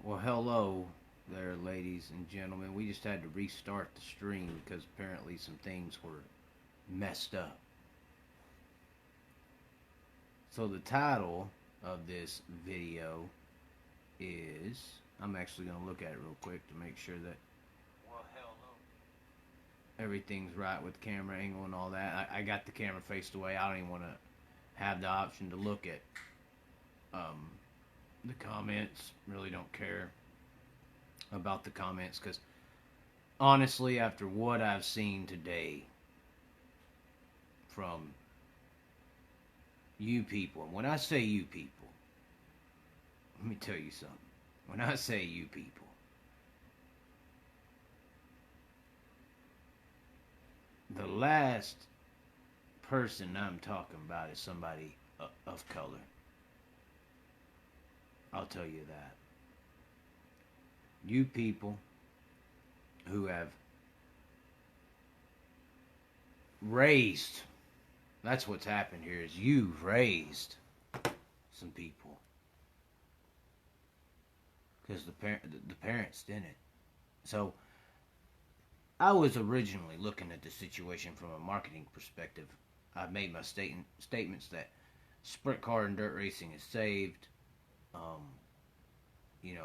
Well, hello there, ladies and gentlemen. We just had to restart the stream because apparently some things were messed up. So, the title of this video is. I'm actually going to look at it real quick to make sure that everything's right with the camera angle and all that. I got the camera faced away. I don't even want to have the option to look at the comments. Really don't care about the comments because honestly, after what I've seen today from you people, and when I say you people, let me tell you something. When I say you people, the last person I'm talking about is somebody of color. I'll tell you that. You people who have raised, that's what's happened here, is you've raised some people. Because the parents didn't. So, I was originally looking at the situation from a marketing perspective. I made my statements that sprint car and dirt racing is saved.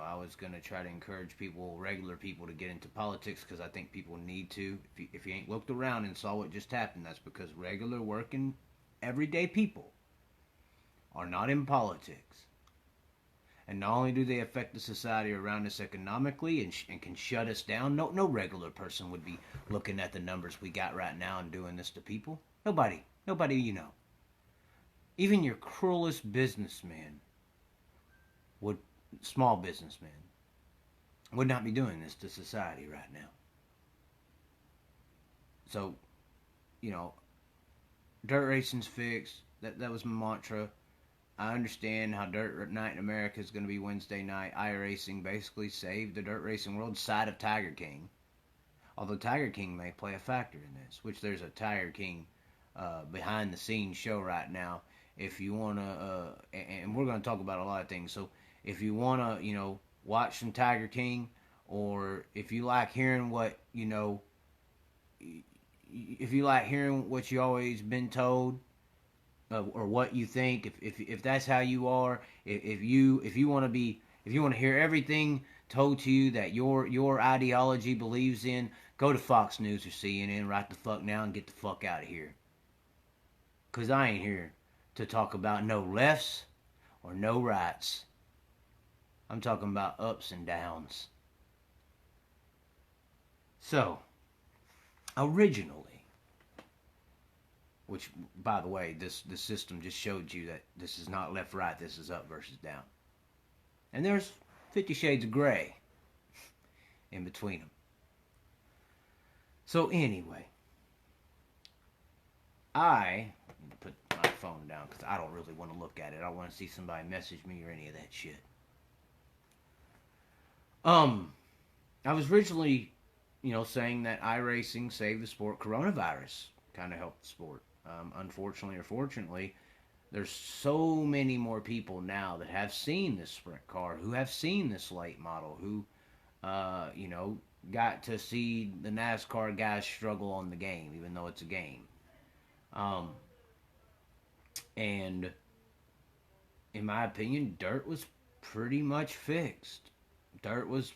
I was going to try to encourage people, regular people, to get into politics because I think people need to. If you ain't looked around and saw what just happened, that's because regular, working, everyday people are not in politics. And not only do they affect the society around us economically and can shut us down, no regular person would be looking at the numbers we got right now and doing this to people. Nobody you know. Even your cruelest businessman small businessman, would not be doing this to society right now. So, dirt racing's fixed. That was my mantra. I understand how Dirt Night in America is going to be Wednesday night. iRacing basically saved the dirt racing world side of Tiger King. Although Tiger King may play a factor in this, which there's a Tiger King behind the scenes show right now. If you want to, and we're going to talk about a lot of things. So if you want to, watch some Tiger King, or if you like hearing what, if you like hearing what you always been told, or what you think, if that's how you are, if you want to hear everything told to you that your ideology believes in, go to Fox News or CNN right the fuck now and get the fuck out of here. Cause I ain't here to talk about no lefts or no rights. I'm talking about ups and downs. So, originally, which, by the way, this system just showed you that this is not left-right, this is up versus down. And there's 50 shades of gray in between them. So anyway, I need to put my phone down because I don't really want to look at it. I don't want to see somebody message me or any of that shit. I was originally, saying that iRacing saved the sport. Coronavirus kind of helped the sport. Unfortunately or fortunately, there's so many more people now that have seen this sprint car, who have seen this late model, who, got to see the NASCAR guys struggle on the game, even though it's a game. And in my opinion, dirt was pretty much fixed. Dirt was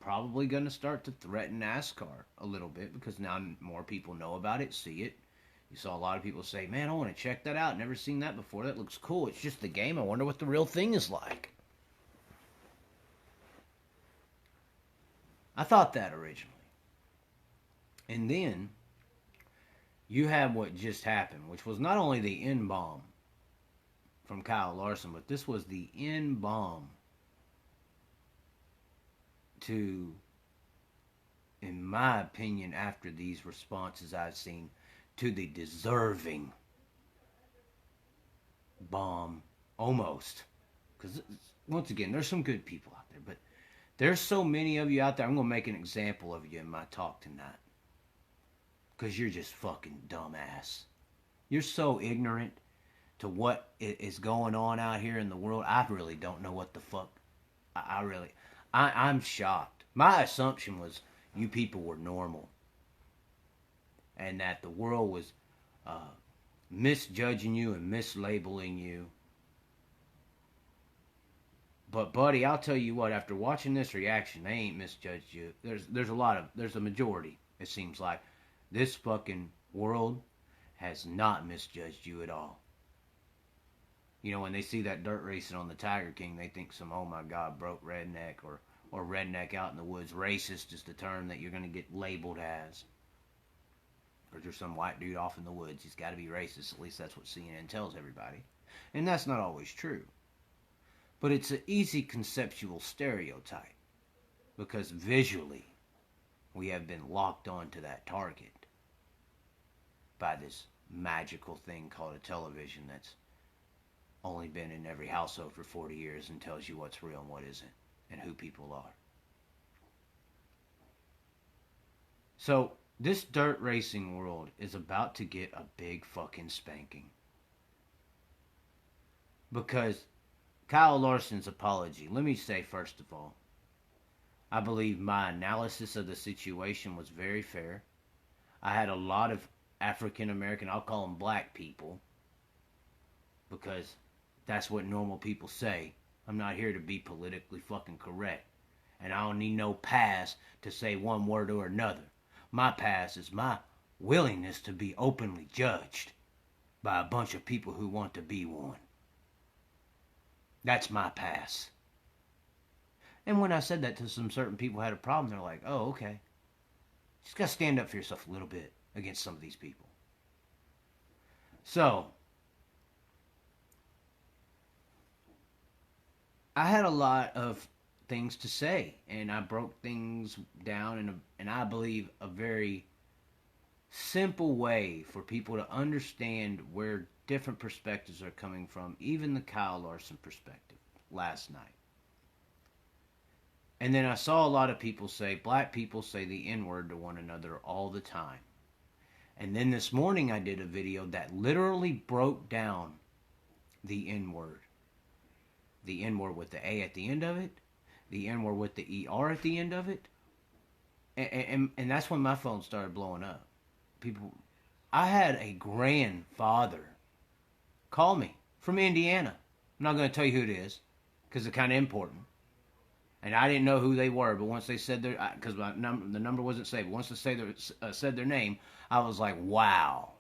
probably going to start to threaten NASCAR a little bit because now more people know about it, see it. You saw a lot of people say, man, I want to check that out. Never seen that before. That looks cool. It's just the game. I wonder what the real thing is like. I thought that originally. And then you have what just happened, which was not only the N-bomb from Kyle Larson, but this was the N-bomb to, in my opinion, after these responses I've seen, to the deserving bomb, almost. Because, once again, there's some good people out there, but there's so many of you out there, I'm going to make an example of you in my talk tonight. Because you're just fucking dumbass. You're so ignorant to what is going on out here in the world. I really don't know what the fuck. I'm shocked. My assumption was you people were normal, and that the world was misjudging you and mislabeling you. But buddy, I'll tell you what. After watching this reaction, they ain't misjudged you. There's a majority. It seems like this fucking world has not misjudged you at all. You know, when they see that dirt racing on the Tiger King, they think some, oh my God, broke redneck or redneck out in the woods. Racist is the term that you're going to get labeled as. Or there's some white dude off in the woods. He's got to be racist. At least that's what CNN tells everybody. And that's not always true. But it's an easy conceptual stereotype. Because visually, we have been locked onto that target by this magical thing called a television that's only been in every household for 40 years and tells you what's real and what isn't, and who people are. So, this dirt racing world is about to get a big fucking spanking. Because Kyle Larson's apology, let me say first of all, I believe my analysis of the situation was very fair. I had a lot of African American, I'll call them black people, because that's what normal people say. I'm not here to be politically fucking correct. And I don't need no pass to say one word or another. My pass is my willingness to be openly judged by a bunch of people who want to be one. That's my pass. And when I said that to some certain people who had a problem, they're like, oh, okay. Just gotta stand up for yourself a little bit against some of these people. So, I had a lot of things to say, and I broke things down in I believe a very simple way for people to understand where different perspectives are coming from, even the Kyle Larson perspective last night. And then I saw a lot of people say, black people say the N-word to one another all the time. And then this morning I did a video that literally broke down the N-word. The N-word with the A at the end of it. The N-word with the ER at the end of it. And that's when my phone started blowing up. I had a grandfather call me from Indiana. I'm not going to tell you who it is, because it's kind of important. And I didn't know who they were, but once they said because the number wasn't saved, but once they said their name, I was like, wow.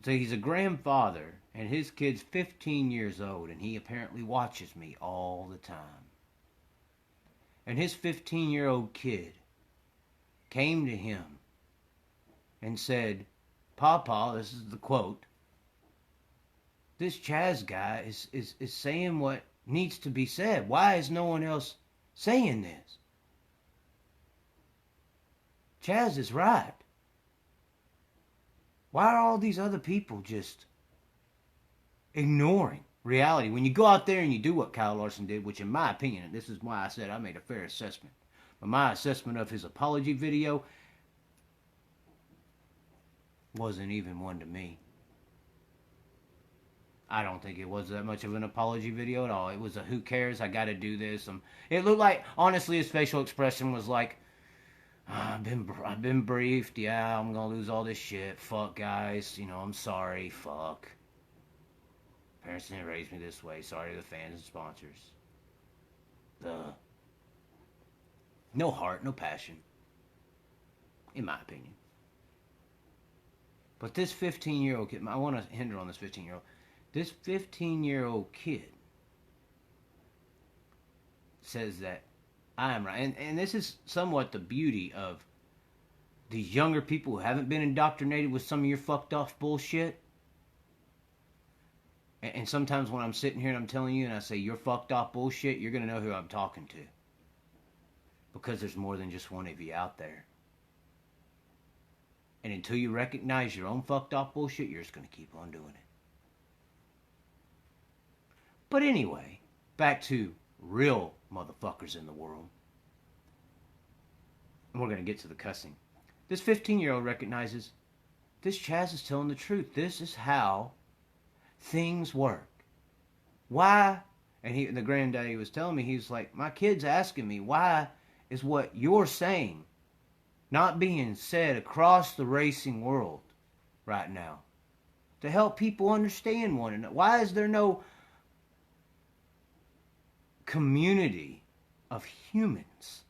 So he's a grandfather, and his kid's 15 years old, and he apparently watches me all the time. And his 15-year-old kid came to him and said, Papa, this is the quote, this Chaz guy is saying what needs to be said. Why is no one else saying this? Chaz is right. Why are all these other people just ignoring reality? When you go out there and you do what Kyle Larson did, which in my opinion, and this is why I said I made a fair assessment, but my assessment of his apology video wasn't even one to me. I don't think it was that much of an apology video at all. It was a who cares, I gotta do this. It looked like, honestly, his facial expression was like, I've been briefed, yeah, I'm gonna lose all this shit, fuck guys, I'm sorry, fuck. Parents didn't raise me this way, sorry to the fans and sponsors. No heart, no passion, in my opinion. But this 15-year-old kid, I want to hinder on this 15-year-old. This 15-year-old kid says that I am right. And this is somewhat the beauty of these younger people who haven't been indoctrinated with some of your fucked off bullshit. And sometimes when I'm sitting here and I'm telling you and I say you're fucked off bullshit, you're going to know who I'm talking to. Because there's more than just one of you out there. And until you recognize your own fucked off bullshit, you're just going to keep on doing it. But anyway, back to real motherfuckers in the world. And we're going to get to the cussing. This 15-year-old recognizes this Chaz is telling the truth. This is how things work. Why And the granddaddy was telling me, he's like, my kid's asking me, why is what you're saying not being said across the racing world right now to help people understand one another? Why is there no community of humans?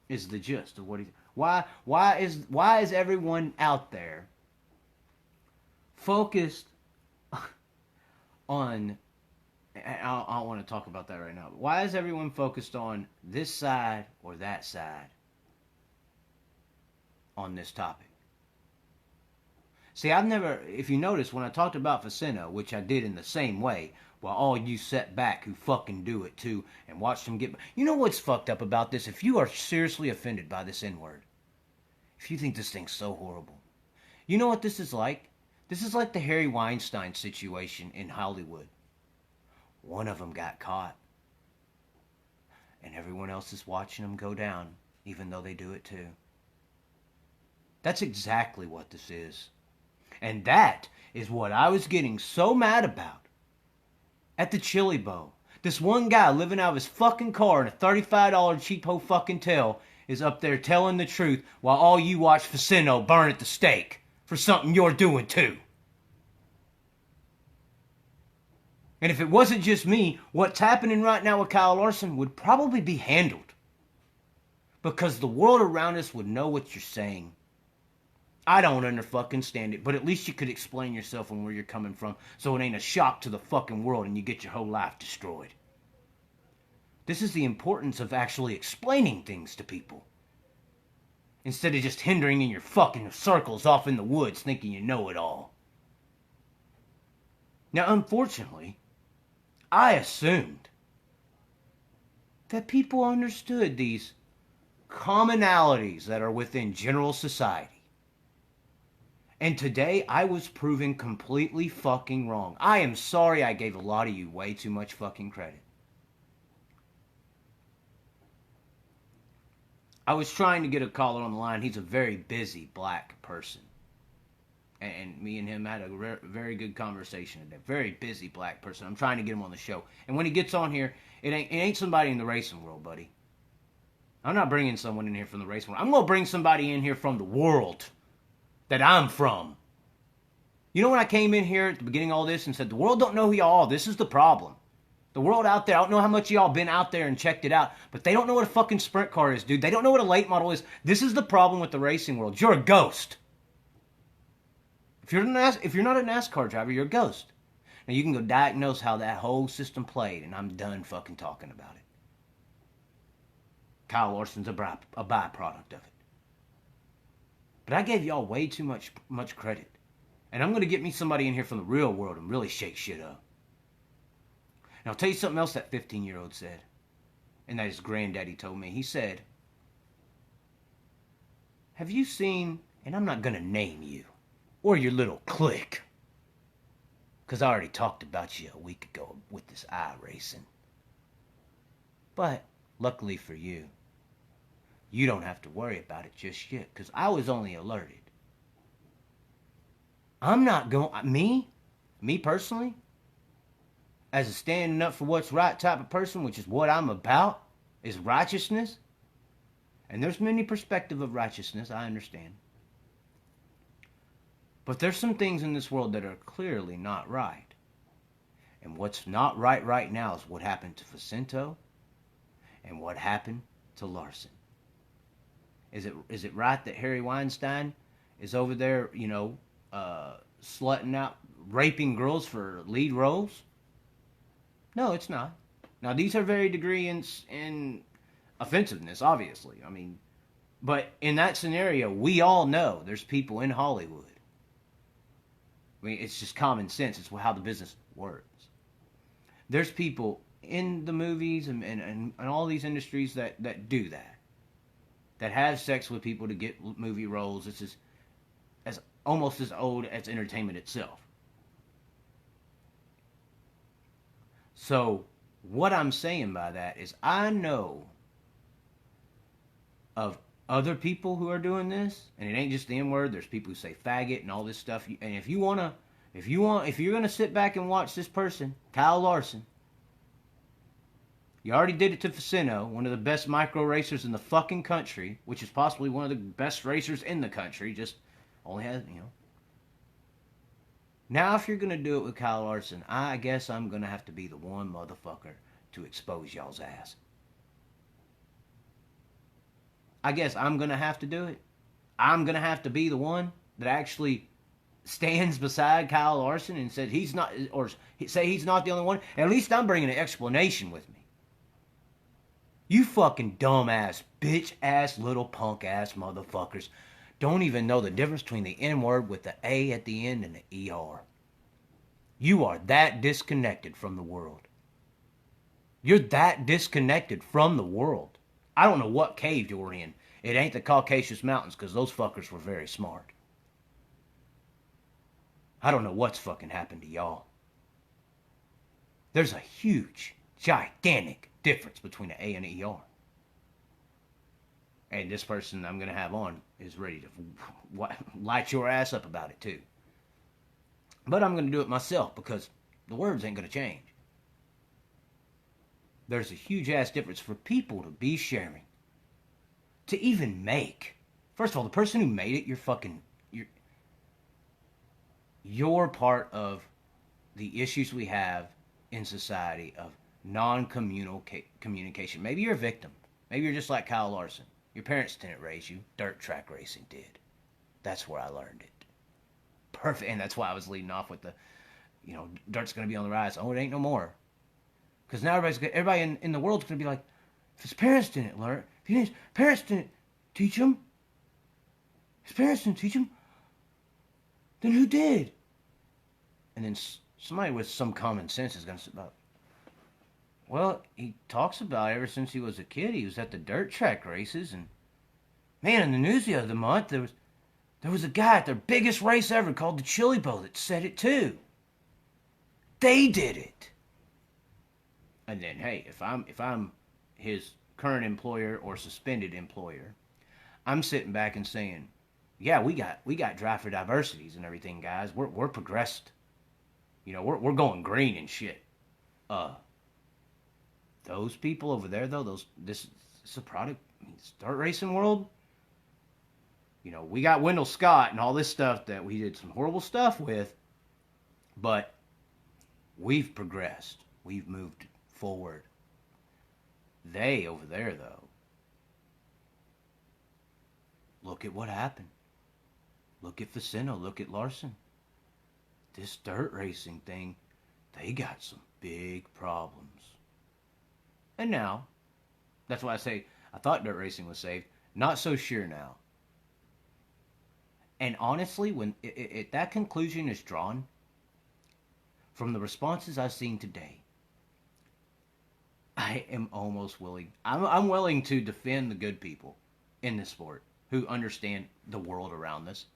Is the gist of what he. Why is everyone out there focused on? I don't want to talk about that right now. But why is everyone focused on this side or that side on this topic? See, I've never, if you notice, when I talked about Facino, which I did in the same way, while all you set back who fucking do it too and watch them get. You know what's fucked up about this? If you are seriously offended by this N-word, if you think this thing's so horrible, you know what this is like? This is like the Harry Weinstein situation in Hollywood. One of them got caught, and everyone else is watching them go down, even though they do it too. That's exactly what this is. And that is what I was getting so mad about at the Chili Bowl. This one guy living out of his fucking car in a $35 cheapo fucking tail is up there telling the truth while all you watch Facino burn at the stake for something you're doing too. And if it wasn't just me, what's happening right now with Kyle Larson would probably be handled. Because the world around us would know what you're saying. I don't understand it, but at least you could explain yourself and where you're coming from so it ain't a shock to the fucking world and you get your whole life destroyed. This is the importance of actually explaining things to people. Instead of just hindering in your fucking circles off in the woods thinking you know it all. Now, unfortunately, I assumed that people understood these commonalities that are within general society. And today, I was proven completely fucking wrong. I am sorry I gave a lot of you way too much fucking credit. I was trying to get a caller on the line. He's a very busy black person. And me and him had a very good conversation today. Very busy black person. I'm trying to get him on the show. And when he gets on here, it ain't somebody in the racing world, buddy. I'm not bringing someone in here from the racing world. I'm going to bring somebody in here from the world that I'm from. You know when I came in here at the beginning of all this and said, the world don't know who y'all are. This is the problem. The world out there, I don't know how much of y'all been out there and checked it out, but they don't know what a fucking sprint car is, dude. They don't know what a late model is. This is the problem with the racing world. You're a ghost. If you're not a NASCAR driver, you're a ghost. Now you can go diagnose how that whole system played, and I'm done fucking talking about it. Kyle Larson's a byproduct of it. But I gave y'all way too much credit. And I'm going to get me somebody in here from the real world and really shake shit up. And I'll tell you something else that 15-year-old said. And that his granddaddy told me. He said, have you seen, and I'm not going to name you, or your little clique, because I already talked about you a week ago with this iRacing. But, luckily for you, you don't have to worry about it just yet, because I was only alerted. I'm not going, me personally, as a standing up for what's right type of person, which is what I'm about, is righteousness. And there's many perspectives of righteousness, I understand. But there's some things in this world that are clearly not right. And what's not right now is what happened to Facino and what happened to Larson. Is it right that Harry Weinstein is over there, slutting out, raping girls for lead roles? No, it's not. Now, these are very degree in offensiveness, obviously. I mean, but in that scenario, we all know there's people in Hollywood. I mean, it's just common sense. It's how the business works. There's people in the movies and all these industries that do that. That have sex with people to get movie roles. It's as almost as old as entertainment itself. So, what I'm saying by that is I know of other people who are doing this, and it ain't just the N-word. There's people who say faggot and all this stuff. And if you want to If you're gonna sit back and watch this person, Kyle Larson, you already did it to Facino, one of the best micro racers in the fucking country, which is possibly one of the best racers in the country. Just only has, Now, if you're gonna do it with Kyle Larson, I guess I'm gonna have to be the one motherfucker to expose y'all's ass. I guess I'm gonna have to do it. I'm gonna have to be the one that actually stands beside Kyle Larson and said he's not, or say he's not the only one. At least I'm bringing an explanation with me. You fucking dumbass, bitch ass, little punk ass motherfuckers don't even know the difference between the N word with the A at the end and the ER. You are that disconnected from the world. You're that disconnected from the world. I don't know what cave you're in. It ain't the Caucasus Mountains, because those fuckers were very smart. I don't know what's fucking happened to y'all. There's a huge, gigantic difference between an A and an ER. And this person I'm going to have on is ready to light your ass up about it too. But I'm going to do it myself because the words ain't going to change. There's a huge ass difference for people to be sharing. To even make. First of all, the person who made it, you're part of the issues we have in society of non-communal communication. Maybe you're a victim. Maybe you're just like Kyle Larson. Your parents didn't raise you. Dirt track racing did. That's where I learned it. Perfect. And that's why I was leading off with the, dirt's going to be on the rise. Oh, it ain't no more. Because now everybody in the world's going to be like, if his parents didn't learn, if his parents didn't teach him, then who did? And then somebody with some common sense is going to say, well, he talks about ever since he was a kid, he was at the dirt track races, and man, in the news the other month, there was a guy at their biggest race ever called the Chili Bowl that said it too. They did it. And then, hey, if I'm his current employer or suspended employer, I'm sitting back and saying, yeah, we got drive for diversities and everything, guys. We're progressed. We're going green and shit. Those people over there though, this is a product. Dirt racing world. We got Wendell Scott and all this stuff that we did some horrible stuff with, but we've progressed. We've moved forward. They over there though, look at what happened. Look at Facino, look at Larson. This dirt racing thing, they got some big problems. And now, that's why I say I thought dirt racing was saved. Not so sure now. And honestly, when that conclusion is drawn from the responses I've seen today, I am almost willing. I'm willing to defend the good people in this sport who understand the world around us.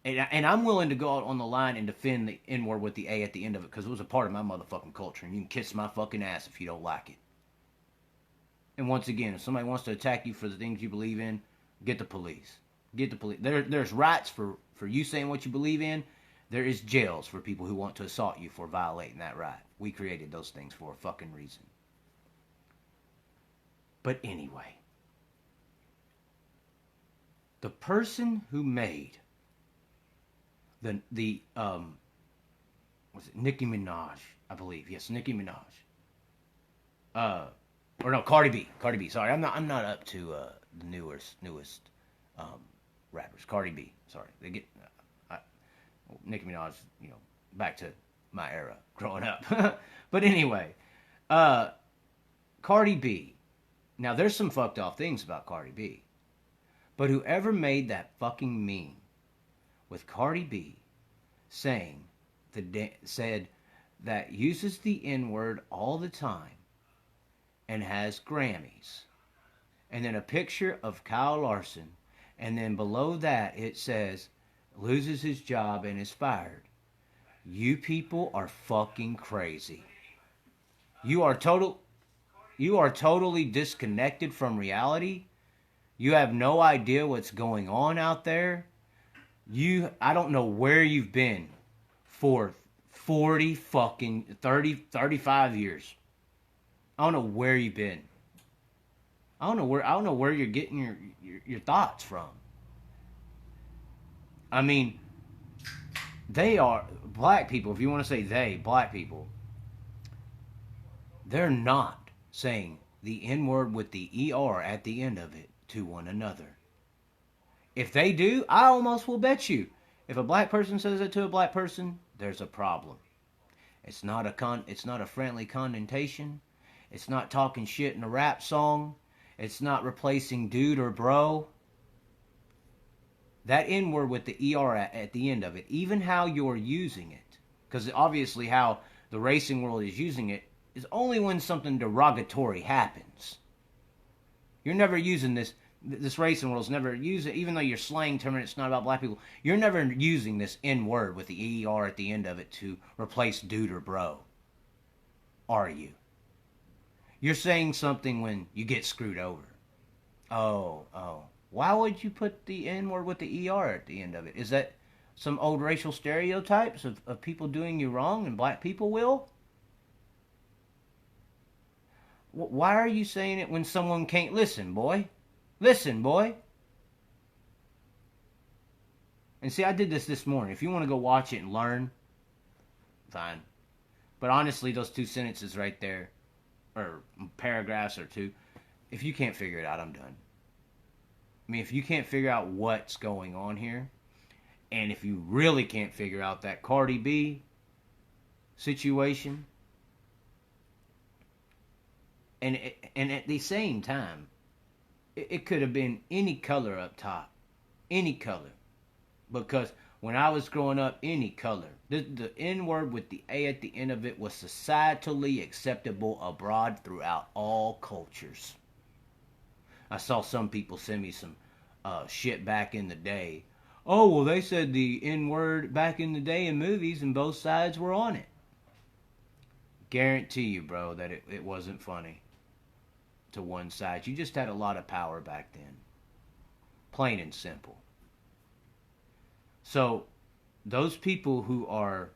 And I'm willing to go out on the line and defend the N-word with the A at the end of it because it was a part of my motherfucking culture, and you can kiss my fucking ass if you don't like it. And once again, if somebody wants to attack you for the things you believe in, get the police. Get the police. There's rights for you saying what you believe in. There is jails for people who want to assault you for violating that right. We created those things for a fucking reason. But anyway, the person who made the was it Nicki Minaj, I believe. Yes, Nicki Minaj. Or no, Cardi B. Sorry, I'm not up to the newest rappers. Cardi B. Sorry, they get Nicki Minaj. Back to my era growing up. But anyway, Cardi B. Now there's some fucked off things about Cardi B, but whoever made that fucking meme with Cardi B said that uses the N-word all the time and has Grammys, and then a picture of Kyle Larson, and then below that it says loses his job and is fired. You people are fucking crazy. You are totally disconnected from reality. You have no idea what's going on out there. I don't know where you've been for 40 fucking 30, 35 years. I don't know where you've been. I don't know where you're getting your thoughts from. I mean, they are black people. If you want to say they, black people, they're not saying the N word with the ER at the end of it to one another. If they do, I almost will bet you, if a black person says it to a black person, there's a problem. It's not a friendly connotation. It's not talking shit in a rap song. It's not replacing dude or bro. That N word with the ER at the end of it, even how you're using it, because obviously how the racing world is using it is only when something derogatory happens. You're never using this racing world's never using, even though you're slang term and it's not about black people, you're never using this N word with the ER at the end of it to replace dude or bro. Are you? You're saying something when you get screwed over. Oh. Why would you put the N word with the ER at the end of it? Is that some old racial stereotypes of people doing you wrong and black people will? Why are you saying it when someone can't listen, boy? Listen, boy. And see, I did this morning. If you want to go watch it and learn, fine. But honestly, those two sentences right there, or paragraphs or two, if you can't figure it out, I'm done. I mean, if you can't figure out what's going on here, and if you really can't figure out that Cardi B situation, and at the same time, it could have been any color up top. Any color. Because when I was growing up, any color. The N word with the A at the end of it was societally acceptable abroad throughout all cultures. I saw some people send me some shit back in the day. Oh, well, they said the N word back in the day in movies and both sides were on it. Guarantee you, bro, that it wasn't funny to one side. You just had a lot of power back then. Plain and simple. So, those people who are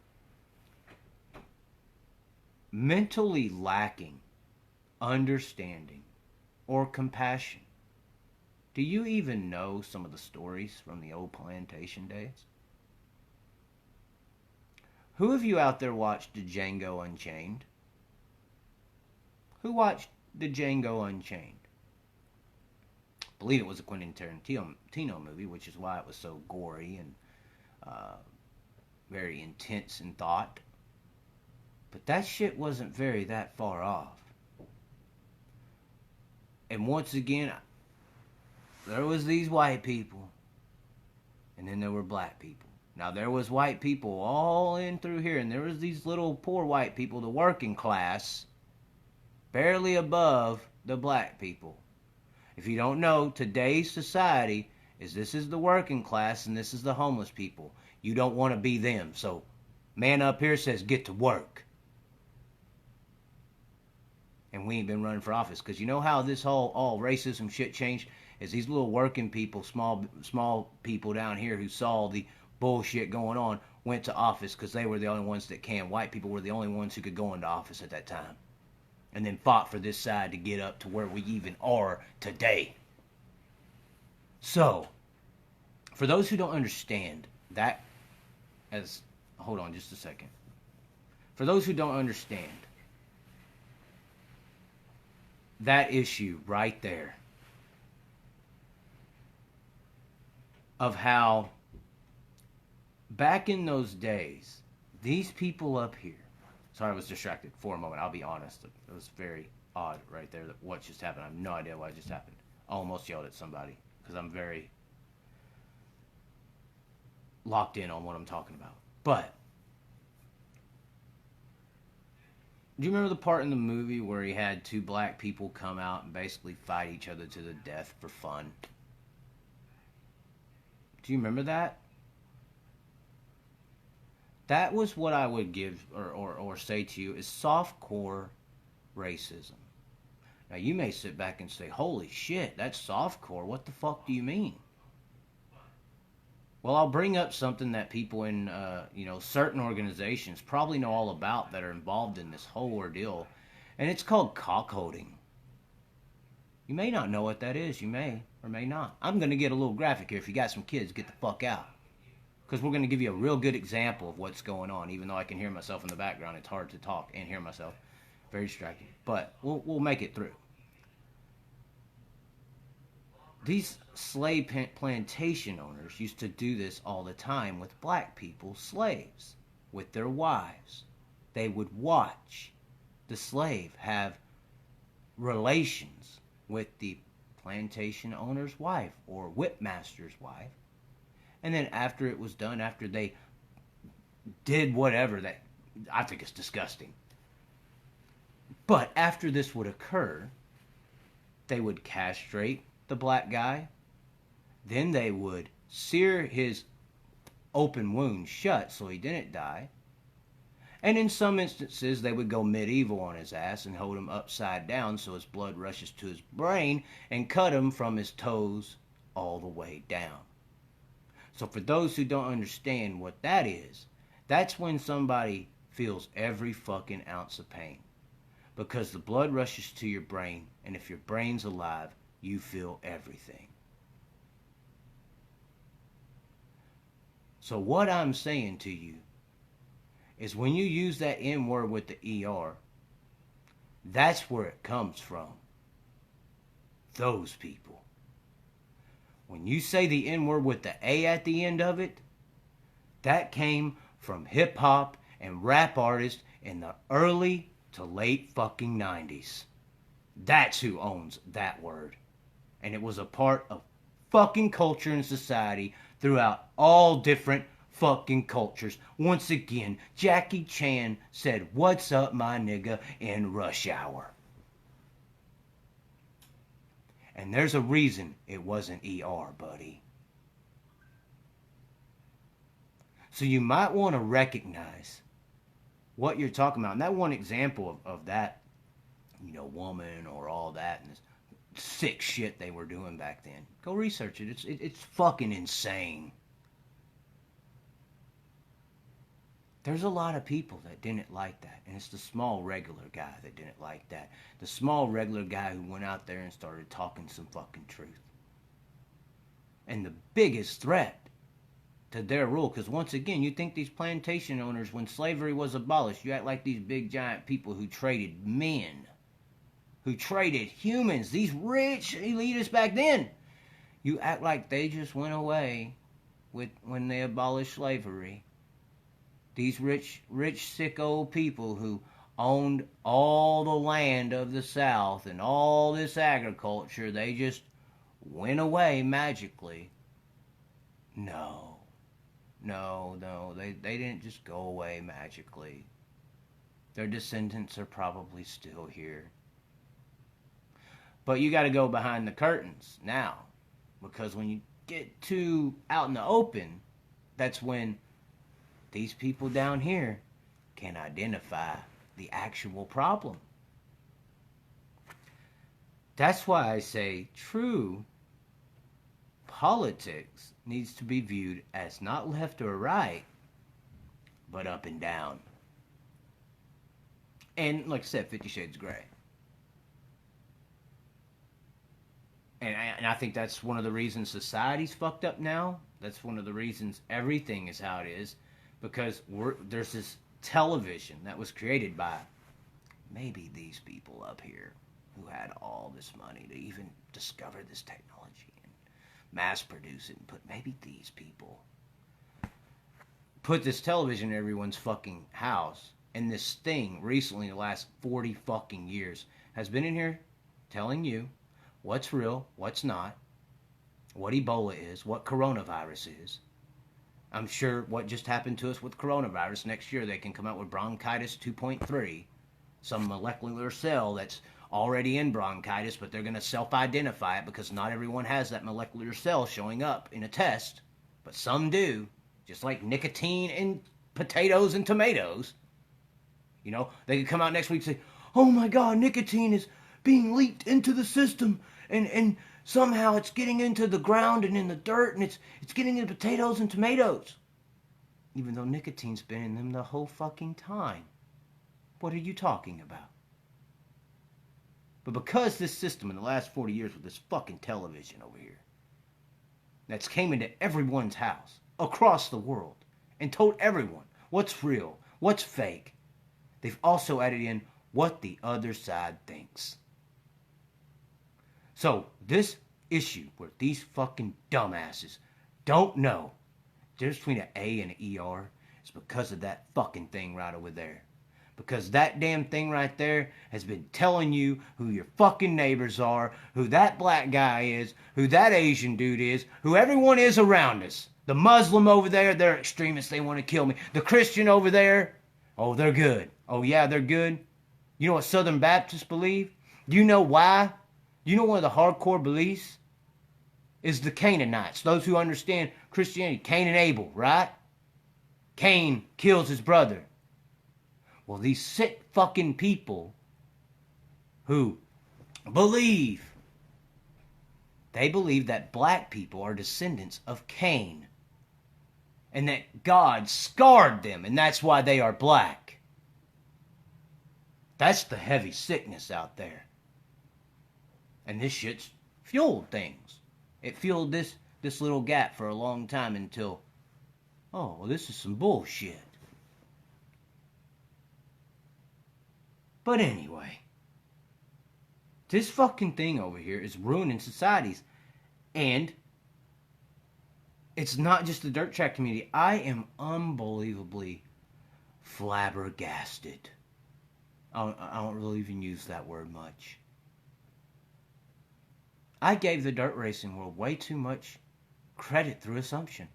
mentally lacking understanding or compassion, do you even know some of the stories from the old plantation days? Who of you out there watched Django Unchained? Who watched the Django Unchained? I believe it was a Quentin Tarantino movie, which is why it was so gory and very intense in thought. But that shit wasn't that far off. And once again, there was these white people, and then there were black people. Now, there was white people all in through here, and there was these little poor white people, the working class, barely above the black people. If you don't know, today's society this is the working class and this is the homeless people. You don't want to be them. So, man up here says, get to work. And we ain't been running for office. Because you know how this whole all racism shit changed? Is these little working people, small people down here who saw the bullshit going on, went to office because they were the only ones that can. White people were the only ones who could go into office at that time. And then fought for this side to get up to where we even are today. So, for those who don't understand that, hold on just a second. For those who don't understand that issue right there of how back in those days, these people up here, sorry I was distracted for a moment, I'll be honest, it was very odd right there what just happened. I have no idea what just happened. I almost yelled at somebody because I'm very locked in on what I'm talking about. But do you remember the part in the movie where he had two black people come out and basically fight each other to the death for fun? Do you remember that? That was what I would give or say to you is softcore racism. Now you may sit back and say, holy shit, that's softcore. What the fuck do you mean? Well, I'll bring up something that people in, certain organizations probably know all about that are involved in this whole ordeal, and it's called cockholding. You may not know what that is. You may or may not. I'm going to get a little graphic here. If you got some kids, get the fuck out. Because we're going to give you a real good example of what's going on. Even though I can hear myself in the background, it's hard to talk and hear myself. Very distracting. But we'll make it through. These slave plantation owners used to do this all the time with black people, slaves, with their wives. They would watch the slave have relations with the plantation owner's wife or whipmaster's wife. And then after it was done, after they did whatever, that I think it's disgusting. But after this would occur, they would castrate the black guy. Then they would sear his open wound shut so he didn't die. And in some instances, they would go medieval on his ass and hold him upside down so his blood rushes to his brain and cut him from his toes all the way down. So for those who don't understand what that is, that's when somebody feels every fucking ounce of pain. Because the blood rushes to your brain, and if your brain's alive, you feel everything. So what I'm saying to you is when you use that N word with the ER, that's where it comes from. Those people. When you say the N word with the A at the end of it, that came from hip hop and rap artists in the early to late fucking 90s. That's who owns that word. And it was a part of fucking culture and society throughout all different fucking cultures. Once again, Jackie Chan said, "What's up, my nigga," in Rush Hour. And there's a reason it wasn't ER, buddy. So you might want to recognize what you're talking about. And that one example of that, woman or all that and this sick shit they were doing back then. Go research it. It's fucking insane. There's a lot of people that didn't like that. And it's the small regular guy that didn't like that. The small regular guy who went out there and started talking some fucking truth. And the biggest threat to their rule, because once again, you think these plantation owners, when slavery was abolished, you act like these big giant people who traded men, who traded humans, these rich elitists back then. You act like they just went away when they abolished slavery. These rich, sick old people who owned all the land of the South and all this agriculture, they just went away magically. No, they didn't just go away magically. Their descendants are probably still here. But you got to go behind the curtains now, because when you get too out in the open, that's when these people down here can identify the actual problem. That's why I say true politics needs to be viewed as not left or right, but up and down. And like I said, 50 Shades of Grey. And I think that's one of the reasons society's fucked up now. That's one of the reasons everything is how it is. Because there's this television that was created by maybe these people up here who had all this money to even discover this technology and mass produce it, and maybe these people put this television in everyone's fucking house. And this thing recently, in the last 40 fucking years, has been in here telling you what's real, what's not, what Ebola is, what coronavirus is. I'm sure what just happened to us with coronavirus, next year they can come out with bronchitis 2.3, some molecular cell that's already in bronchitis, but they're going to self-identify it because not everyone has that molecular cell showing up in a test, but some do, just like nicotine in potatoes and tomatoes. They could come out next week and say, "Oh my God, nicotine is being leaked into the system, and Somehow it's getting into the ground and in the dirt, and it's getting into potatoes and tomatoes. Even though nicotine's been in them the whole fucking time. What are you talking about? But because this system in the last 40 years with this fucking television over here, that's came into everyone's house across the world and told everyone what's real, what's fake, they've also added in what the other side thinks. So this issue where these fucking dumbasses don't know the difference between an A and an ER is because of that fucking thing right over there. Because that damn thing right there has been telling you who your fucking neighbors are, who that black guy is, who that Asian dude is, who everyone is around us. The Muslim over there, they're extremists, they want to kill me. The Christian over there, oh, they're good. Oh, yeah, they're good. You know what Southern Baptists believe? You know why? You know one of the hardcore beliefs? Is the Canaanites, those who understand Christianity. Cain and Abel, right? Cain kills his brother. Well, these sick fucking people who believe, they believe that black people are descendants of Cain. And that God scarred them, and that's why they are black. That's the heavy sickness out there. And this shit's fueled things. It fueled this little gap for a long time until, oh, well, this is some bullshit. But anyway, this fucking thing over here is ruining societies. And it's not just the dirt track community. I am unbelievably flabbergasted. I don't really even use that word much. I gave the dirt racing world way too much credit through assumption.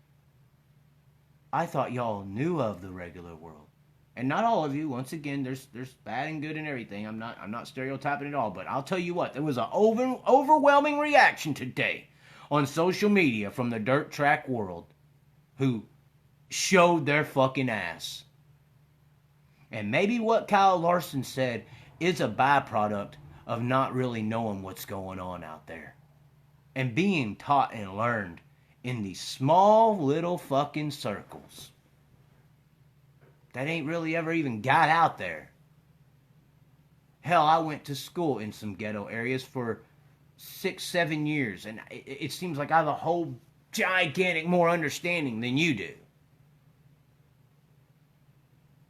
I thought y'all knew of the regular world. And not all of you. Once again, there's bad and good and everything. I'm not stereotyping at all. But I'll tell you what, there was an overwhelming reaction today on social media from the dirt track world who showed their fucking ass. And maybe what Kyle Larson said is a byproduct of not really knowing what's going on out there. And being taught and learned in these small little fucking circles. That ain't really ever even got out there. Hell, I went to school in some ghetto areas for 6-7 years, and it seems like I have a whole gigantic more understanding than you do.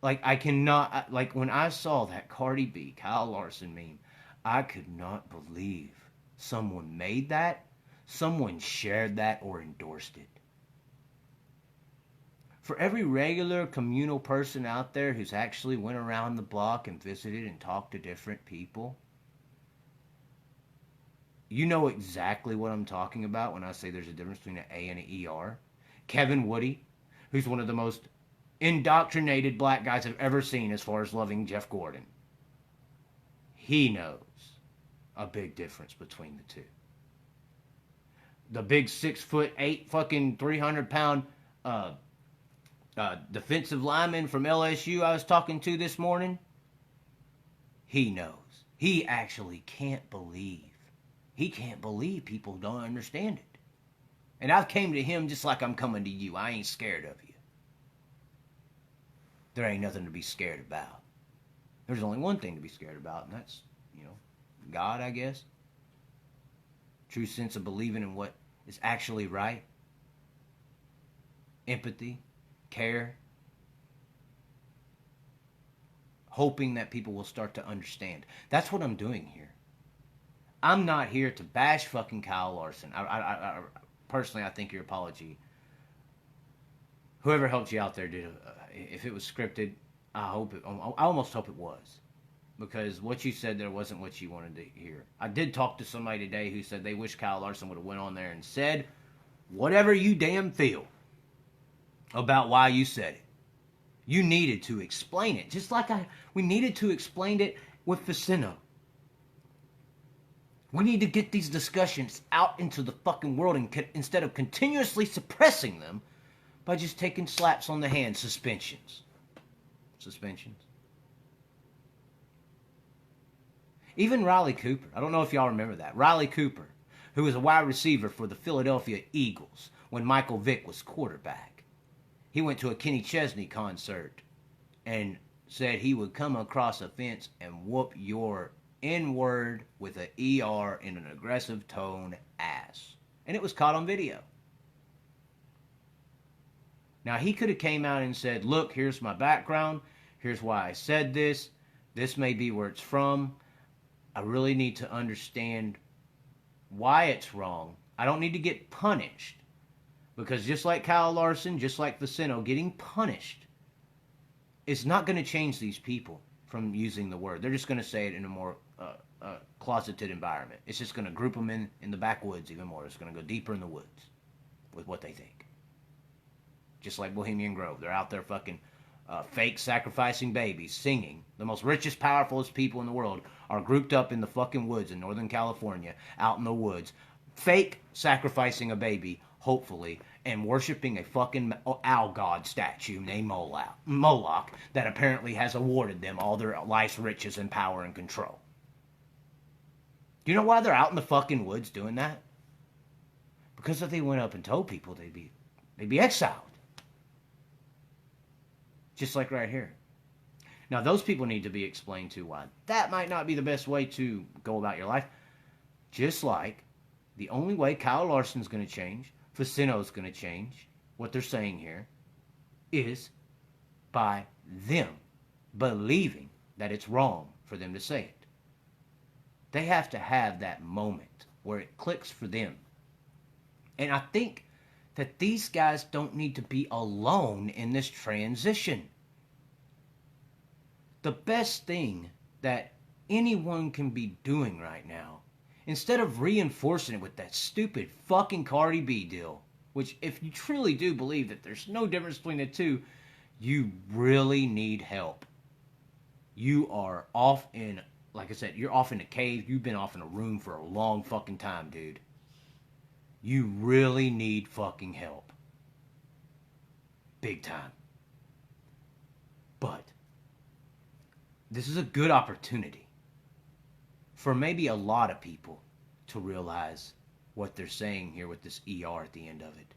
Like, I cannot, like, when I saw that Cardi B, Kyle Larson meme, I could not believe someone made that, someone shared that, or endorsed it. For every regular communal person out there who's actually went around the block and visited and talked to different people, you know exactly what I'm talking about when I say there's a difference between an A and an ER. Kevin Woody, who's one of the most indoctrinated black guys I've ever seen as far as loving Jeff Gordon. He knows a big difference between the two. The big 6'8", fucking 300-pound defensive lineman from LSU I was talking to this morning, he knows. He actually can't believe. He can't believe people don't understand it. And I've came to him just like I'm coming to you. I ain't scared of you. There ain't nothing to be scared about. There's only one thing to be scared about, and that's, God, I guess. True sense of believing in what is actually right. Empathy. Care. Hoping that people will start to understand. That's what I'm doing here. I'm not here to bash fucking Kyle Larson. I personally, I think your apology, whoever helped you out there did. If it was scripted, I almost hope it was, because what you said there wasn't what you wanted to hear. I did talk to somebody today who said they wish Kyle Larson would have went on there and said whatever you damn feel about why you said it. You needed to explain it, just like we needed to explain it with Vicino. We need to get these discussions out into the fucking world instead of continuously suppressing them by just taking slaps on the hand, suspensions. Even Riley Cooper. I don't know if y'all remember that. Riley Cooper, who was a wide receiver for the Philadelphia Eagles when Michael Vick was quarterback. He went to a Kenny Chesney concert and said he would come across a fence and whoop your N-word with an ER in an aggressive tone ass. And it was caught on video. Now, he could have came out and said, look, here's my background. Here's why I said this. This may be where it's from. I really need to understand why it's wrong. I don't need to get punished. Because just like Kyle Larson, just like Vicino, getting punished is not going to change these people from using the word. They're just going to say it in a more closeted environment. It's just going to group them in the backwoods even more. It's going to go deeper in the woods with what they think. Just like Bohemian Grove. They're out there fucking fake sacrificing babies, singing. The most richest, powerfulest people in the world are grouped up in the fucking woods in Northern California, out in the woods, fake sacrificing a baby, hopefully, and worshiping a fucking owl god statue named Moloch that apparently has awarded them all their life's riches and power and control. Do you know why they're out in the fucking woods doing that? Because if they went up and told people, they'd be exiled. Just like right here. Now, those people need to be explained to why that might not be the best way to go about your life. Just like the only way Kyle Larson's going to change, Vicino's going to change, what they're saying here, is by them believing that it's wrong for them to say it. They have to have that moment where it clicks for them. And I think that these guys don't need to be alone in this transition. The best thing that anyone can be doing right now, instead of reinforcing it with that stupid fucking Cardi B deal, which if you truly do believe that there's no difference between the two, you really need help. You are off in, like I said, you're off in a cave. You've been off in a room for a long fucking time, dude. You really need fucking help. Big time. But this is a good opportunity for maybe a lot of people to realize what they're saying here with this ER at the end of it.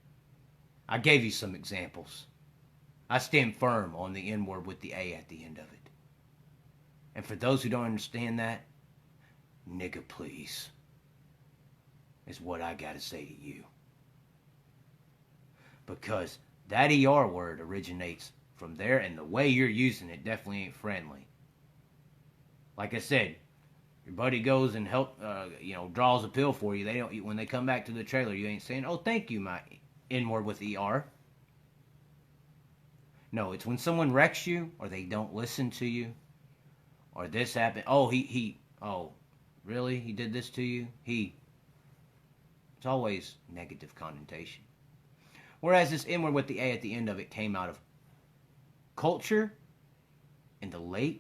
I gave you some examples. I stand firm on the N word with the A at the end of it. And for those who don't understand that, nigga please, is what I gotta say to you. Because that ER word originates from there, and the way you're using it definitely ain't friendly. Like I said, your buddy goes and draws a pill for you. They don't. When they come back to the trailer, you ain't saying, "Oh, thank you, my N-word with ER." No, it's when someone wrecks you, or they don't listen to you, or this happened. Oh, oh, really? He did this to you? It's always negative connotation. Whereas this N-word with the A at the end of it came out of culture in the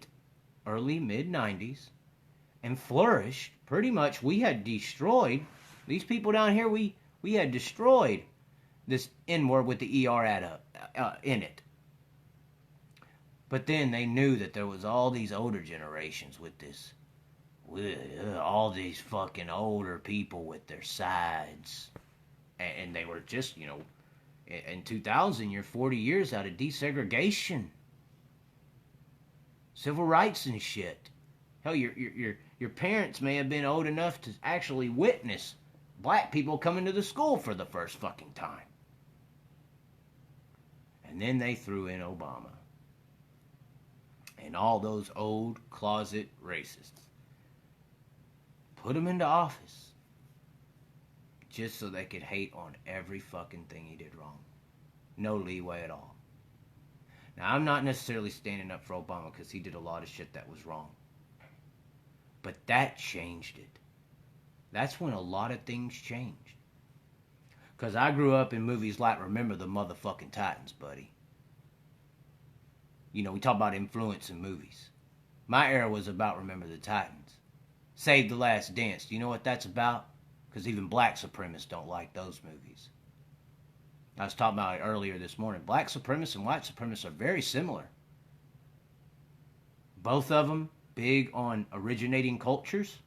early, mid-90s and flourished. Pretty much, we had destroyed, these people down here, we had destroyed this N-word with the ER in it. But then they knew that there was all these older generations with this, all these fucking older people with their sides. And they were just, in 2000, you're 40 years out of desegregation. Civil rights and shit. Hell, your parents may have been old enough to actually witness black people coming to the school for the first fucking time. And then they threw in Obama. And all those old closet racists. Put them into office. Just so they could hate on every fucking thing he did wrong. No leeway at all. Now, I'm not necessarily standing up for Obama because he did a lot of shit that was wrong. But that changed it. That's when a lot of things changed. Because I grew up in movies like Remember the Motherfucking Titans, buddy. We talk about influence in movies. My era was about Remember the Titans. Save the Last Dance. Do you know what that's about? Because even black supremacists don't like those movies. I was talking about it earlier this morning. Black supremacists and white supremacists are very similar. Both of them big on originating cultures.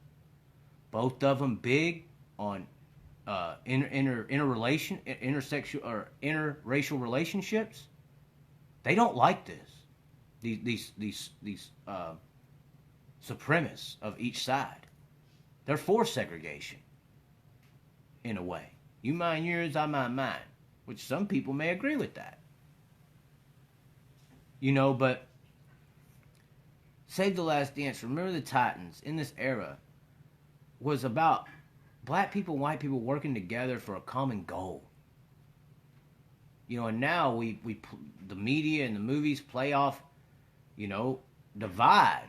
Both of them big on intersexual or interracial relationships, they don't like this. These supremacists of each side, they're for segregation. In a way, you mind yours, I mind mine, which some people may agree with that. But Save the Last Dance, Remember the Titans in this era was about black people and white people working together for a common goal. And now the media and the movies play off, divide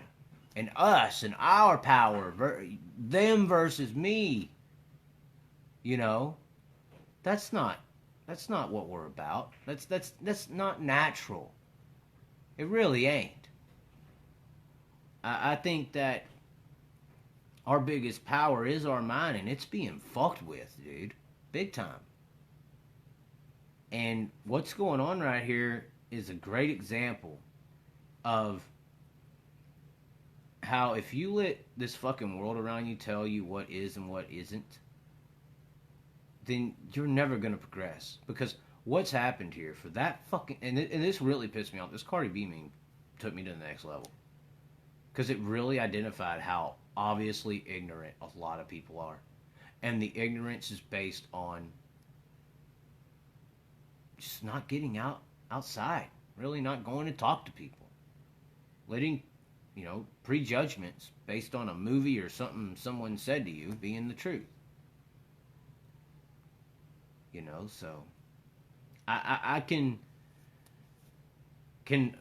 and us and our power, them versus me. That's not what we're about. That's not natural. It really ain't. I think that our biggest power is our mind, and it's being fucked with, dude. Big time. And what's going on right here is a great example of how if you let this fucking world around you tell you what is and what isn't, then you're never going to progress. Because what's happened here for that fucking... And this really pissed me off. This Cardi B meme took me to the next level. Because it really identified how obviously ignorant a lot of people are. And the ignorance is based on just not getting outside. Really not going to talk to people. Letting, prejudgments based on a movie or something someone said to you being the truth. So I can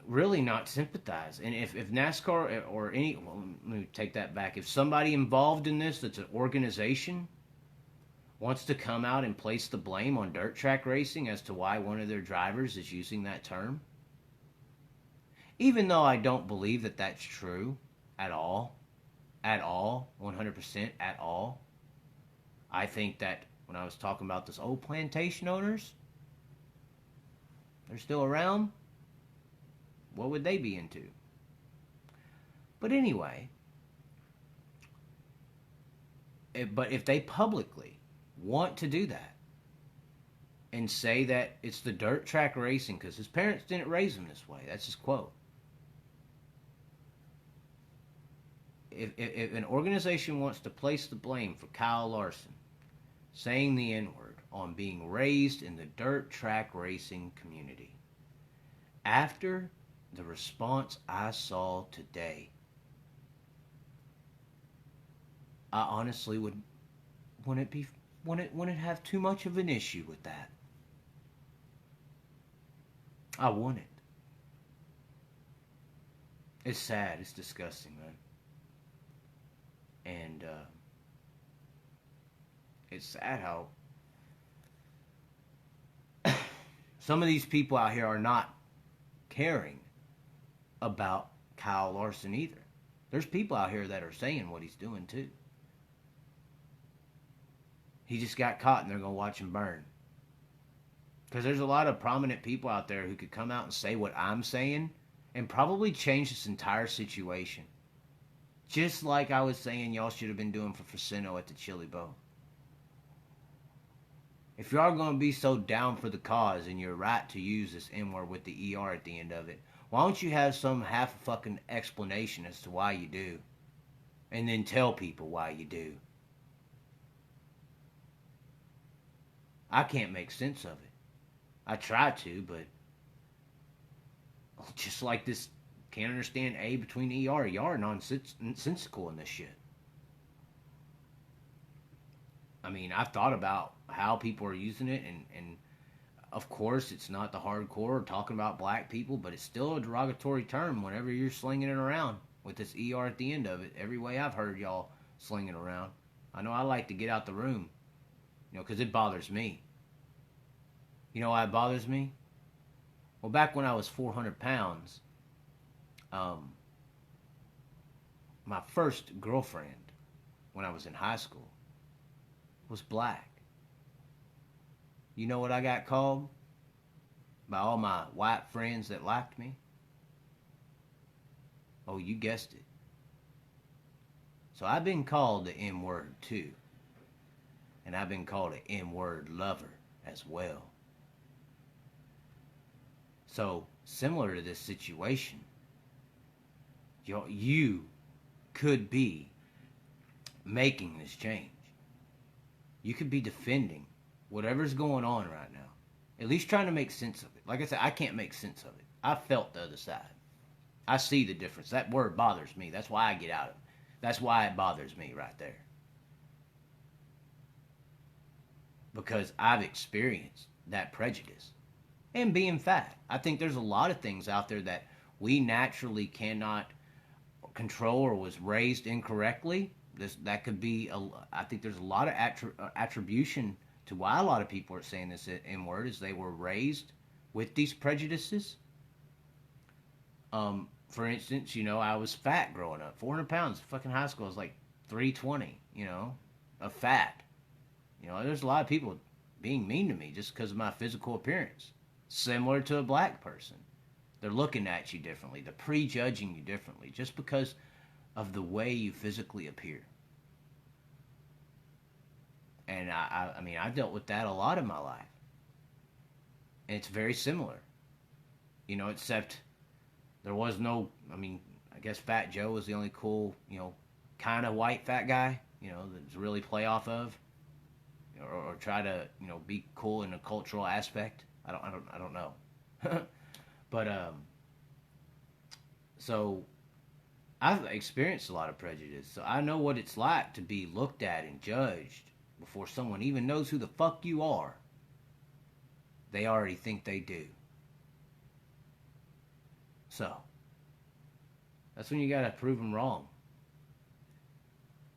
really not sympathize. And if NASCAR or let me take that back. If somebody involved in this that's an organization wants to come out and place the blame on dirt track racing as to why one of their drivers is using that term, even though I don't believe that that's true at all, 100% at all, I think that when I was talking about this old plantation owners, they're still around, what would they be into? But anyway, but if they publicly want to do that and say that it's the dirt track racing because his parents didn't raise him this way, that's his quote. If an organization wants to place the blame for Kyle Larson saying the N-word on being raised in the dirt track racing community, after the response I saw today, I honestly wouldn't have too much of an issue with that. I wouldn't. It's sad. It's disgusting, man. And it's sad how some of these people out here are not caring about Kyle Larson either. There's people out here that are saying what he's doing too. He just got caught and they're going to watch him burn. Because there's a lot of prominent people out there who could come out and say what I'm saying and probably change this entire situation. Just like I was saying y'all should have been doing for Facino at the Chili Bowl. If y'all are going to be so down for the cause and you're right to use this N-word with the ER at the end of it, why don't you have some half a fucking explanation as to why you do? And then tell people why you do. I can't make sense of it. I try to, but just like this, can't understand A between ER. Y'all are nonsensical in this shit. I mean, I've thought about how people are using it, and of course, it's not the hardcore talking about black people, but it's still a derogatory term whenever you're slinging it around with this ER at the end of it. Every way I've heard y'all slinging around. I know I like to get out the room, because it bothers me. You know why it bothers me? Well, back when I was 400 pounds, my first girlfriend when I was in high school was black. You know what I got called by all my white friends that liked me? Oh, you guessed it. So I've been called the N-word too. And I've been called an N-word lover as well. So, similar to this situation, you could be making this change. You could be defending whatever's going on right now. At least trying to make sense of it. Like I said, I can't make sense of it. I felt the other side. I see the difference. That word bothers me. That's why I get out of it. That's why it bothers me right there. Because I've experienced that prejudice. And being fat. I think there's a lot of things out there that we naturally cannot control or was raised incorrectly. That could be, I think there's a lot of attribution to why a lot of people are saying this N-word is they were raised with these prejudices. For instance, I was fat growing up. 400 pounds. Fucking high school. I was like 320, of fat. There's a lot of people being mean to me just because of my physical appearance. Similar to a black person. They're looking at you differently. They're prejudging you differently just because of the way you physically appear. And I dealt with that a lot in my life. And it's very similar. Except there was no, I guess Fat Joe was the only cool, kind of white fat guy, that's really play off of. Or try to, be cool in a cultural aspect. I don't know. But, so I've experienced a lot of prejudice. So I know what it's like to be looked at and judged before someone even knows who the fuck you are. They already think they do. So that's when you gotta prove them wrong.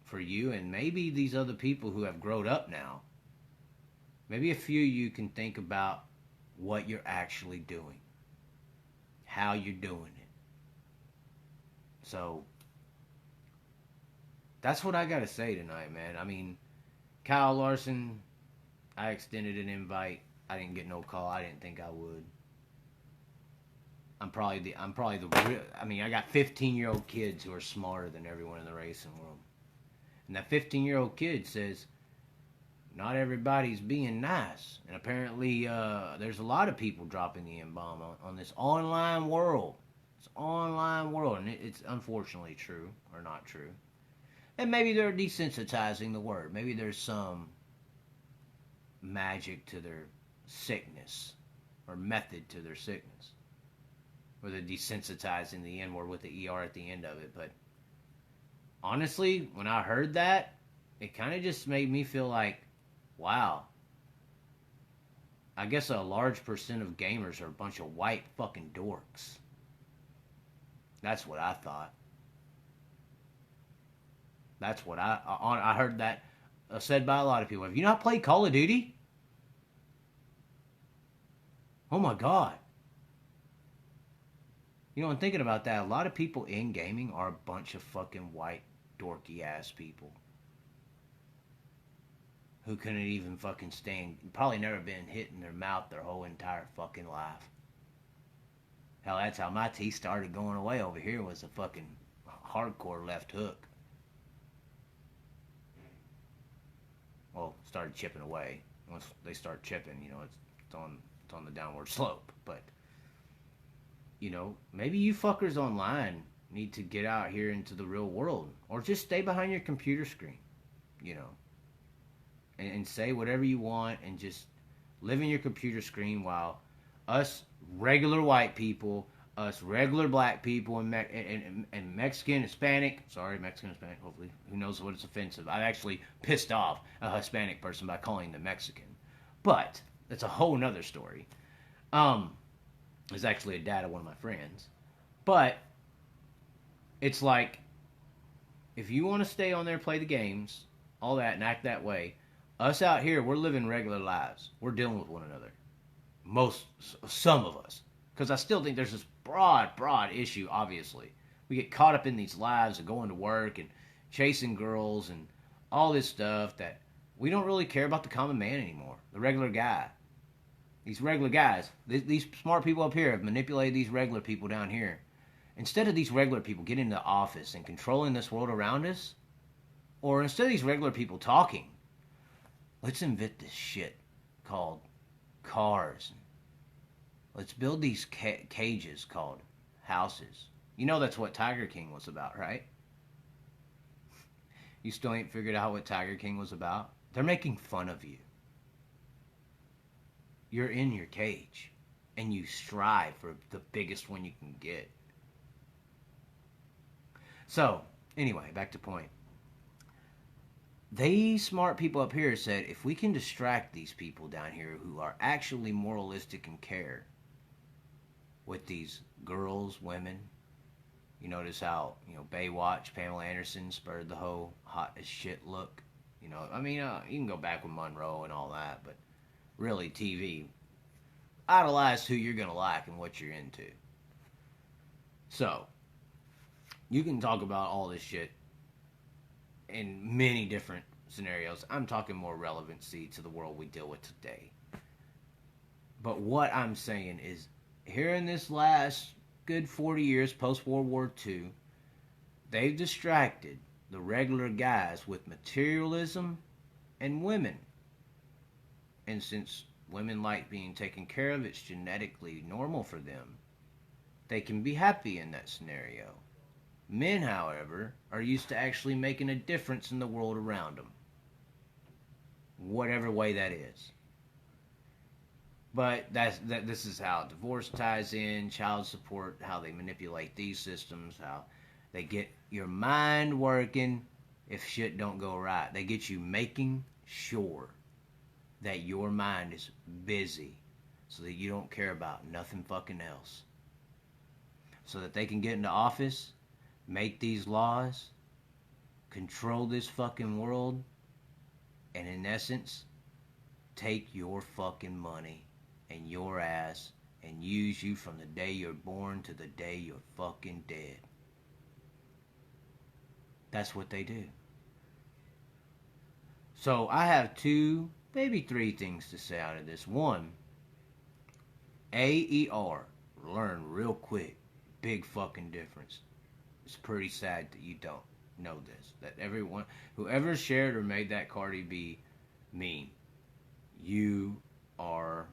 For you and maybe these other people who have grown up now. Maybe a few of you can think about what you're actually doing. How you're doing it. So, that's what I gotta say tonight, man. Kyle Larson, I extended an invite. I didn't get no call. I didn't think I would. I'm probably the real, I got 15-year-old kids who are smarter than everyone in the racing world. And that 15-year-old kid says, not everybody's being nice. And apparently, there's a lot of people dropping the N-bomb on this online world. It's online world, and it's unfortunately true, or not true. And maybe they're desensitizing the word. Maybe there's some magic to their sickness, or method to their sickness. Or they're desensitizing the N-word with the ER at the end of it. But honestly, when I heard that, it kind of just made me feel like, wow. I guess a large percent of gamers are a bunch of white fucking dorks. That's what I thought. That's what I heard that said by a lot of people. Have you not played Call of Duty? Oh my God. I'm thinking about that. A lot of people in gaming are a bunch of fucking white dorky ass people. Who couldn't even fucking stand, probably never been hit in their mouth their whole entire fucking life. Hell, that's how my teeth started going away over here, was a fucking hardcore left hook. Well, started chipping away. Once they start chipping, it's on the downward slope. But, maybe you fuckers online need to get out here into the real world. Or just stay behind your computer screen, and say whatever you want and just live in your computer screen while us regular white people, us regular black people, and Mexican, Hispanic, hopefully, who knows what it's offensive. I actually pissed off a Hispanic person by calling them Mexican. But that's a whole nother story. It's actually a dad of one of my friends. But it's like, if you want to stay on there, play the games, all that, and act that way, us out here, we're living regular lives. We're dealing with one another. Some of us. Because I still think there's this broad issue, obviously. We get caught up in these lives of going to work and chasing girls and all this stuff that we don't really care about the common man anymore. The regular guy. These regular guys. These smart people up here have manipulated these regular people down here. Instead of these regular people getting into the office and controlling this world around us, or instead of these regular people talking, Let's invent this shit called cars. Let's build these cages called houses. You know that's what Tiger King was about, right? You still ain't figured out what Tiger King was about? They're making fun of you. You're in your cage, and you strive for the biggest one you can get. So, anyway, back to point. These smart people up here said if we can distract these people down here who are actually moralistic and care with these girls, women, you notice how, Baywatch, Pamela Anderson spurred the whole hot as shit look. You can go back with Monroe and all that, but really TV idolize who you're going to like and what you're into. So, you can talk about all this shit in many different scenarios. I'm talking more relevancy to the world we deal with today. But what I'm saying is, here in this last good 40 years post-World War II, they've distracted the regular guys with materialism and women. And since women like being taken care of, it's genetically normal for them. They can be happy in that scenario. Men, however, are used to actually making a difference in the world around them. Whatever way that is. But this is how divorce ties in, child support, how they manipulate these systems, how they get your mind working if shit don't go right. They get you making sure that your mind is busy so that you don't care about nothing fucking else. So that they can get into office, make these laws, control this fucking world, and in essence, take your fucking money and your ass and use you from the day you're born to the day you're fucking dead. That's what they do. So I have 2, maybe 3 things to say out of this. 1, AER, learn real quick. Big fucking difference. It's pretty sad that you don't know this. That everyone, whoever shared or made that Cardi B meme, you are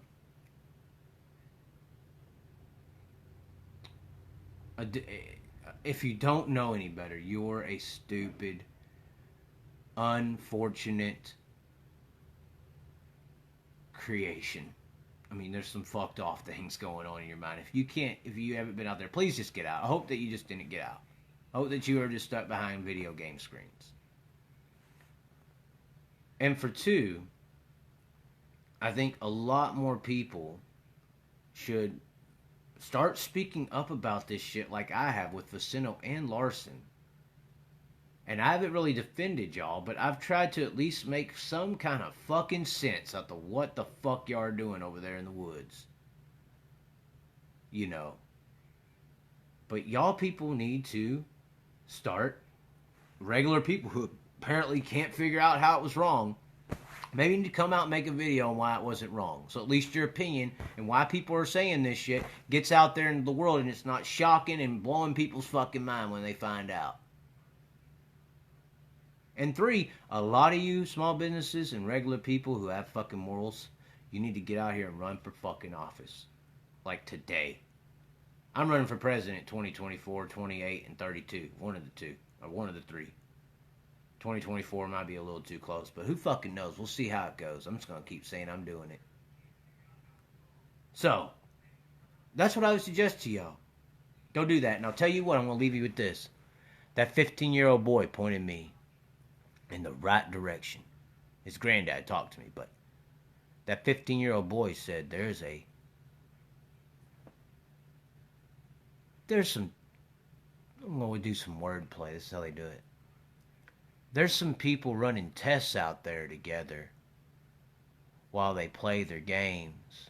if you don't know any better, you're a stupid, unfortunate creation. I mean, there's some fucked off things going on in your mind. If you haven't been out there, please just get out. I hope that you just didn't get out. I hope that you are just stuck behind video game screens. And for 2, I think a lot more people should start speaking up about this shit like I have with Vicino and Larson. And I haven't really defended y'all, but I've tried to at least make some kind of fucking sense out of what the fuck y'all are doing over there in the woods. But y'all people need to start, regular people who apparently can't figure out how it was wrong, maybe you need to come out and make a video on why it wasn't wrong. So at least your opinion and why people are saying this shit gets out there in the world and it's not shocking and blowing people's fucking mind when they find out. And 3, a lot of you small businesses and regular people who have fucking morals, you need to get out here and run for fucking office. Like today. I'm running for president 2024, 28, and 32. One of the 2. Or one of the 3. 2024 might be a little too close, but who fucking knows? We'll see how it goes. I'm just going to keep saying I'm doing it. So, that's what I would suggest to y'all. Don't do that. And I'll tell you what, I'm going to leave you with this. That 15-year-old boy pointed me in the right direction. His granddad talked to me, but that 15-year-old boy said there's some, I'm going to do some wordplay. This is how they do it. There's some people running tests out there together while they play their games.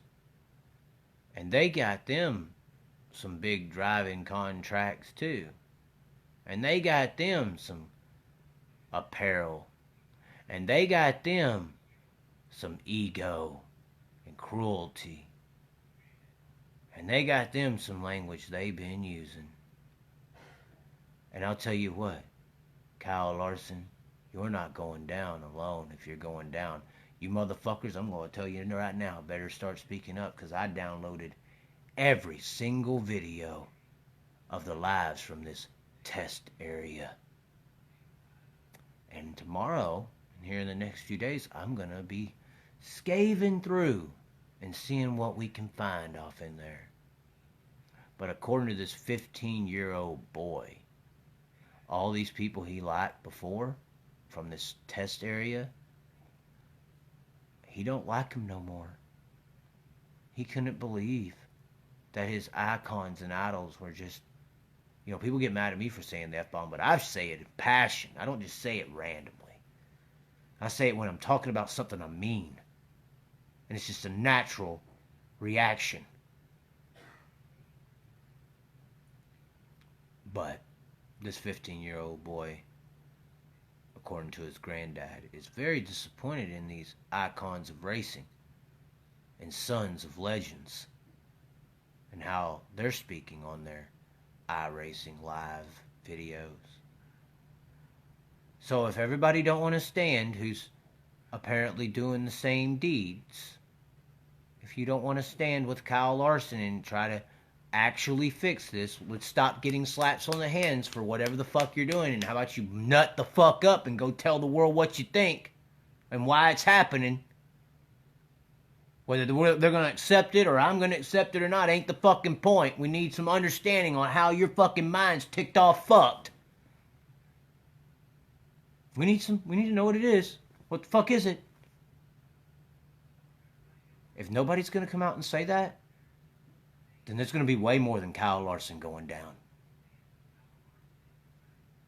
And they got them some big driving contracts too. And they got them some apparel. And they got them some ego and cruelty. And they got them some language they've been using. And I'll tell you what, Kyle Larson, you're not going down alone if you're going down. You motherfuckers, I'm going to tell you right now, better start speaking up, because I downloaded every single video of the lives from this test area. And tomorrow, and here in the next few days, I'm going to be scavenging through and seeing what we can find off in there. But according to this 15-year-old boy, all these people he liked before from this test area, he don't like them no more. He couldn't believe that his icons and idols were just, you know, people get mad at me for saying the F-bomb, but I say it in passion. I don't just say it randomly. I say it when I'm talking about something I mean. And it's just a natural reaction. But this 15-year-old boy, according to his granddad, is very disappointed in these icons of racing and sons of legends and how they're speaking on their iRacing live videos. So if everybody don't want to stand who's apparently doing the same deeds, if you don't want to stand with Kyle Larson and try to actually fix this, let's stop getting slaps on the hands for whatever the fuck you're doing, and how about you nut the fuck up and go tell the world what you think and why it's happening. Whether they're going to accept it or I'm going to accept it or not ain't the fucking point. We need some understanding on how your fucking mind's ticked off fucked. We need to know what it is. What the fuck is it? If nobody's going to come out and say that, then there's going to be way more than Kyle Larson going down.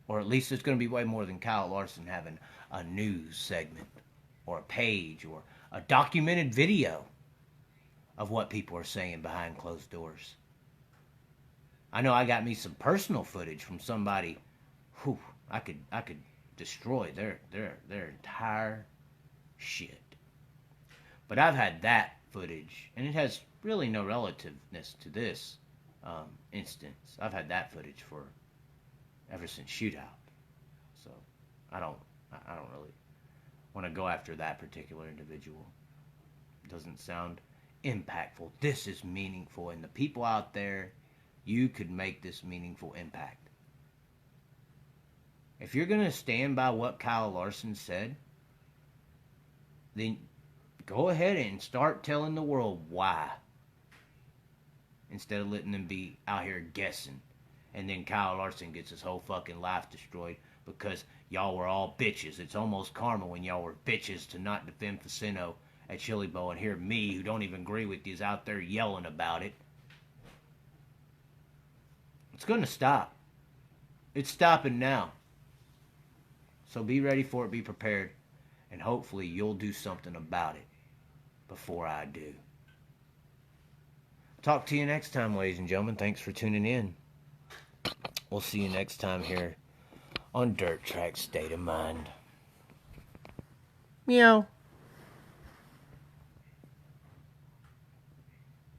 Or at least there's going to be way more than Kyle Larson having a news segment or a page or a documented video of what people are saying behind closed doors. I know I got me some personal footage from somebody who I could destroy their entire shit. But I've had that footage, and it has really no relativeness to this instance. I've had that footage for ever since Shootout, so I don't really want to go after that particular individual. It doesn't sound impactful. This is meaningful, and the people out there, you could make this meaningful impact. If you're gonna stand by what Kyle Larson said, then go ahead and start telling the world why, instead of letting them be out here guessing. And then Kyle Larson gets his whole fucking life destroyed because y'all were all bitches. It's almost karma when y'all were bitches to not defend Facino at Chili Bowl, and here me, who don't even agree with you, is out there yelling about it. It's gonna stop. It's stopping now. So be ready for it, be prepared, and hopefully you'll do something about it before I do. Talk to you next time, ladies and gentlemen. Thanks for tuning in. We'll see you next time here on Dirt Track State of Mind. Meow.